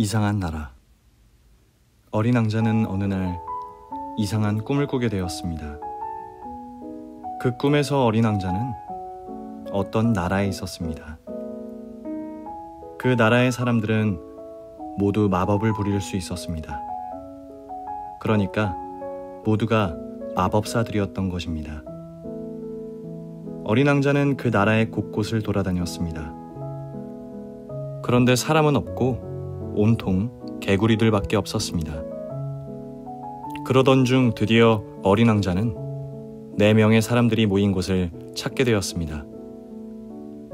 이상한 나라. 어린 왕자는 어느 날 이상한 꿈을 꾸게 되었습니다. 그 꿈에서 어린 왕자는 어떤 나라에 있었습니다. 그 나라의 사람들은 모두 마법을 부릴 수 있었습니다. 그러니까 모두가 마법사들이었던 것입니다. 어린 왕자는 그 나라의 곳곳을 돌아다녔습니다. 그런데 사람은 없고 온통 개구리들밖에 없었습니다. 그러던 중 드디어 어린 왕자는 4명의 사람들이 모인 곳을 찾게 되었습니다.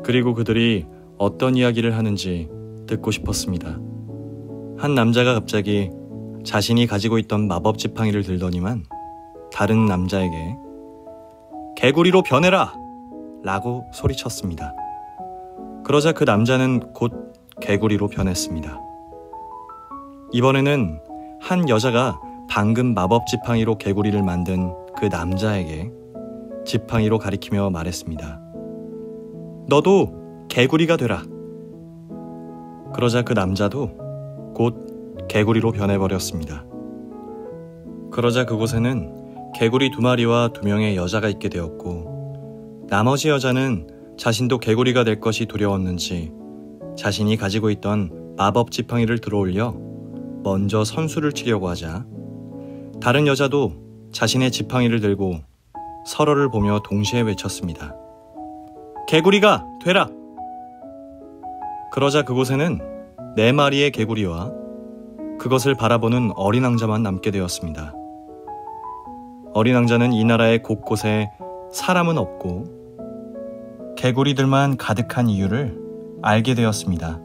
그리고 그들이 어떤 이야기를 하는지 듣고 싶었습니다. 한 남자가 갑자기 자신이 가지고 있던 마법 지팡이를 들더니만 다른 남자에게 개구리로 변해라! 라고 소리쳤습니다. 그러자 그 남자는 곧 개구리로 변했습니다. 이번에는 한 여자가 방금 마법 지팡이로 개구리를 만든 그 남자에게 지팡이로 가리키며 말했습니다. 너도 개구리가 되라. 그러자 그 남자도 곧 개구리로 변해버렸습니다. 그러자 그곳에는 개구리 2마리와 2명의 여자가 있게 되었고, 나머지 여자는 자신도 개구리가 될 것이 두려웠는지 자신이 가지고 있던 마법 지팡이를 들어올려 먼저 선수를 치려고 하자 다른 여자도 자신의 지팡이를 들고 서로를 보며 동시에 외쳤습니다. 개구리가 되라! 그러자 그곳에는 4마리의 개구리와 그것을 바라보는 어린 왕자만 남게 되었습니다. 어린 왕자는 이 나라의 곳곳에 사람은 없고 개구리들만 가득한 이유를 알게 되었습니다.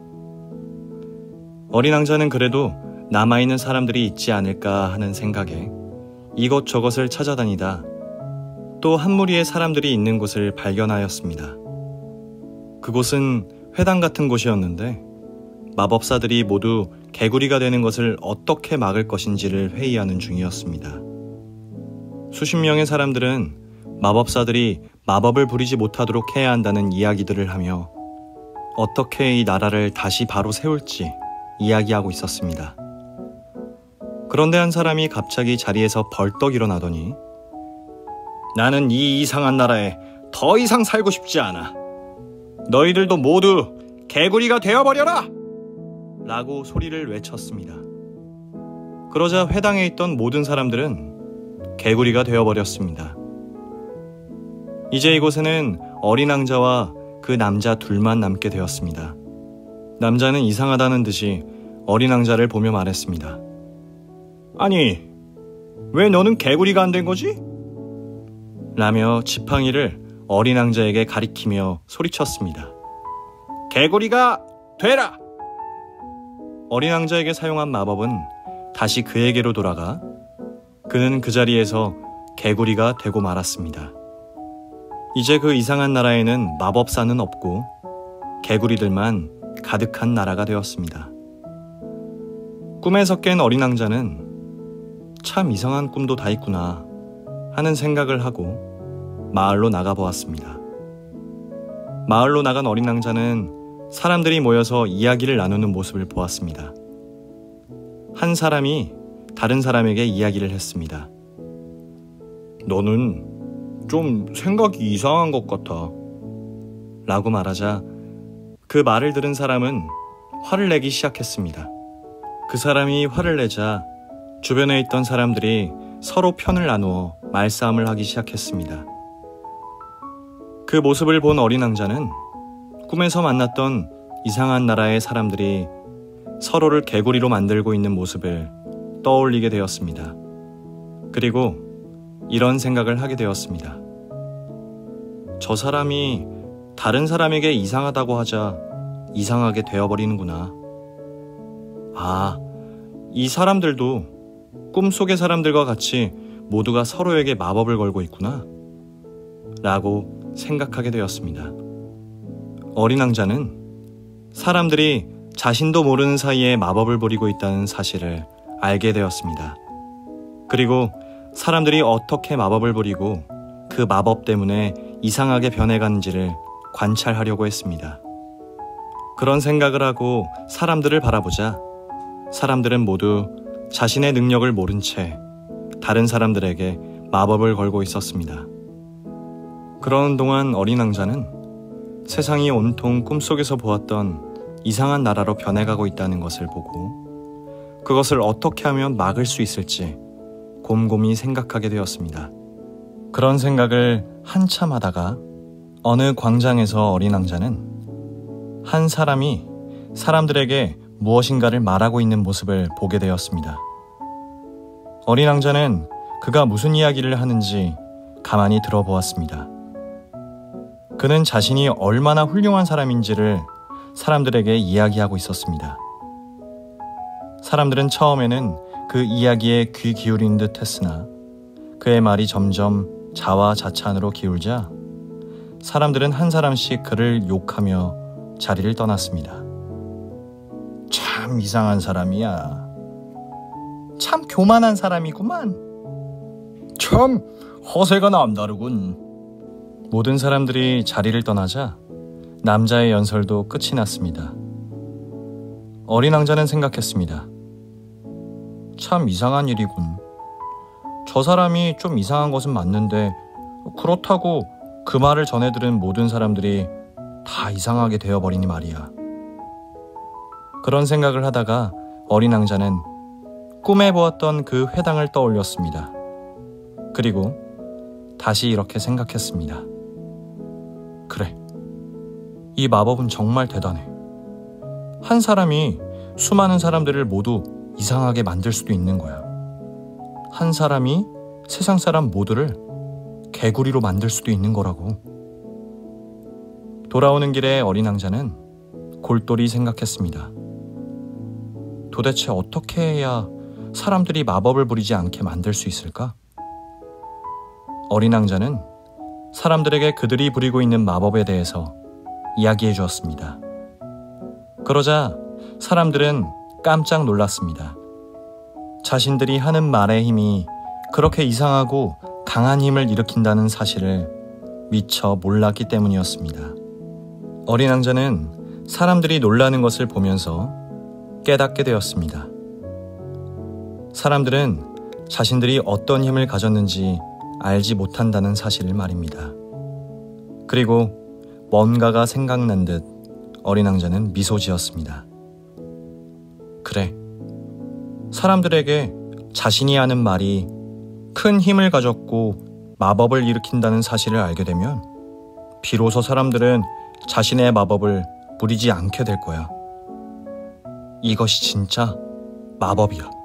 어린 왕자는 그래도 남아있는 사람들이 있지 않을까 하는 생각에 이것저것을 찾아다니다 또 한 무리의 사람들이 있는 곳을 발견하였습니다. 그곳은 회당 같은 곳이었는데 마법사들이 모두 개구리가 되는 것을 어떻게 막을 것인지를 회의하는 중이었습니다. 수십 명의 사람들은 마법사들이 마법을 부리지 못하도록 해야 한다는 이야기들을 하며 어떻게 이 나라를 다시 바로 세울지 이야기하고 있었습니다. 그런데 한 사람이 갑자기 자리에서 벌떡 일어나더니 나는 이 이상한 나라에 더 이상 살고 싶지 않아. 너희들도 모두 개구리가 되어버려라! 라고 소리를 외쳤습니다. 그러자 회당에 있던 모든 사람들은 개구리가 되어버렸습니다. 이제 이곳에는 어린 왕자와 그 남자 둘만 남게 되었습니다. 남자는 이상하다는 듯이 어린 왕자를 보며 말했습니다. 아니, 왜 너는 개구리가 안 된 거지? 라며 지팡이를 어린 왕자에게 가리키며 소리쳤습니다. 개구리가 되라! 어린 왕자에게 사용한 마법은 다시 그에게로 돌아가 그는 그 자리에서 개구리가 되고 말았습니다. 이제 그 이상한 나라에는 마법사는 없고 개구리들만 가득한 나라가 되었습니다. 꿈에서 깬 어린 왕자는 참 이상한 꿈도 다 있구나 하는 생각을 하고 마을로 나가보았습니다. 마을로 나간 어린 왕자는 사람들이 모여서 이야기를 나누는 모습을 보았습니다. 한 사람이 다른 사람에게 이야기를 했습니다. 너는 좀 생각이 이상한 것 같아. 라고 말하자 그 말을 들은 사람은 화를 내기 시작했습니다. 그 사람이 화를 내자 주변에 있던 사람들이 서로 편을 나누어 말싸움을 하기 시작했습니다. 그 모습을 본 어린 왕자는 꿈에서 만났던 이상한 나라의 사람들이 서로를 개구리로 만들고 있는 모습을 떠올리게 되었습니다. 그리고 이런 생각을 하게 되었습니다. 저 사람이 다른 사람에게 이상하다고 하자 이상하게 되어버리는구나. 아, 이 사람들도 꿈속의 사람들과 같이 모두가 서로에게 마법을 걸고 있구나. 라고 생각하게 되었습니다. 어린 왕자는 사람들이 자신도 모르는 사이에 마법을 부리고 있다는 사실을 알게 되었습니다. 그리고 사람들이 어떻게 마법을 부리고 그 마법 때문에 이상하게 변해가는지를 관찰하려고 했습니다. 그런 생각을 하고 사람들을 바라보자 사람들은 모두 자신의 능력을 모른 채 다른 사람들에게 마법을 걸고 있었습니다. 그러는 동안 어린 왕자는 세상이 온통 꿈속에서 보았던 이상한 나라로 변해가고 있다는 것을 보고 그것을 어떻게 하면 막을 수 있을지 곰곰이 생각하게 되었습니다. 그런 생각을 한참 하다가 어느 광장에서 어린 왕자는 한 사람이 사람들에게 무엇인가를 말하고 있는 모습을 보게 되었습니다. 어린 왕자는 그가 무슨 이야기를 하는지 가만히 들어보았습니다. 그는 자신이 얼마나 훌륭한 사람인지를 사람들에게 이야기하고 있었습니다. 사람들은 처음에는 그 이야기에 귀 기울인 듯 했으나 그의 말이 점점 자화자찬으로 기울자 사람들은 한 사람씩 그를 욕하며 자리를 떠났습니다. 참 이상한 사람이야. 참 교만한 사람이구만. 참 허세가 남다르군. 모든 사람들이 자리를 떠나자 남자의 연설도 끝이 났습니다. 어린 왕자는 생각했습니다. 참 이상한 일이군. 저 사람이 좀 이상한 것은 맞는데 그렇다고 그 말을 전해 들은 모든 사람들이 다 이상하게 되어버리니 말이야. 그런 생각을 하다가 어린 왕자는 꿈에 보았던 그 회당을 떠올렸습니다. 그리고 다시 이렇게 생각했습니다. 그래, 이 마법은 정말 대단해. 한 사람이 수많은 사람들을 모두 이상하게 만들 수도 있는 거야. 한 사람이 세상 사람 모두를 개구리로 만들 수도 있는 거라고. 돌아오는 길에 어린 왕자는 골똘히 생각했습니다. 도대체 어떻게 해야 사람들이 마법을 부리지 않게 만들 수 있을까? 어린 왕자는 사람들에게 그들이 부리고 있는 마법에 대해서 이야기해 주었습니다. 그러자 사람들은 깜짝 놀랐습니다. 자신들이 하는 말의 힘이 그렇게 이상하고 강한 힘을 일으킨다는 사실을 미처 몰랐기 때문이었습니다. 어린 왕자는 사람들이 놀라는 것을 보면서 깨닫게 되었습니다. 사람들은 자신들이 어떤 힘을 가졌는지 알지 못한다는 사실을 말입니다. 그리고 뭔가가 생각난 듯 어린 왕자는 미소 지었습니다. 그래, 사람들에게 자신이 하는 말이 큰 힘을 가졌고 마법을 일으킨다는 사실을 알게 되면 비로소 사람들은 자신의 마법을 부리지 않게 될 거야. 이것이 진짜 마법이야.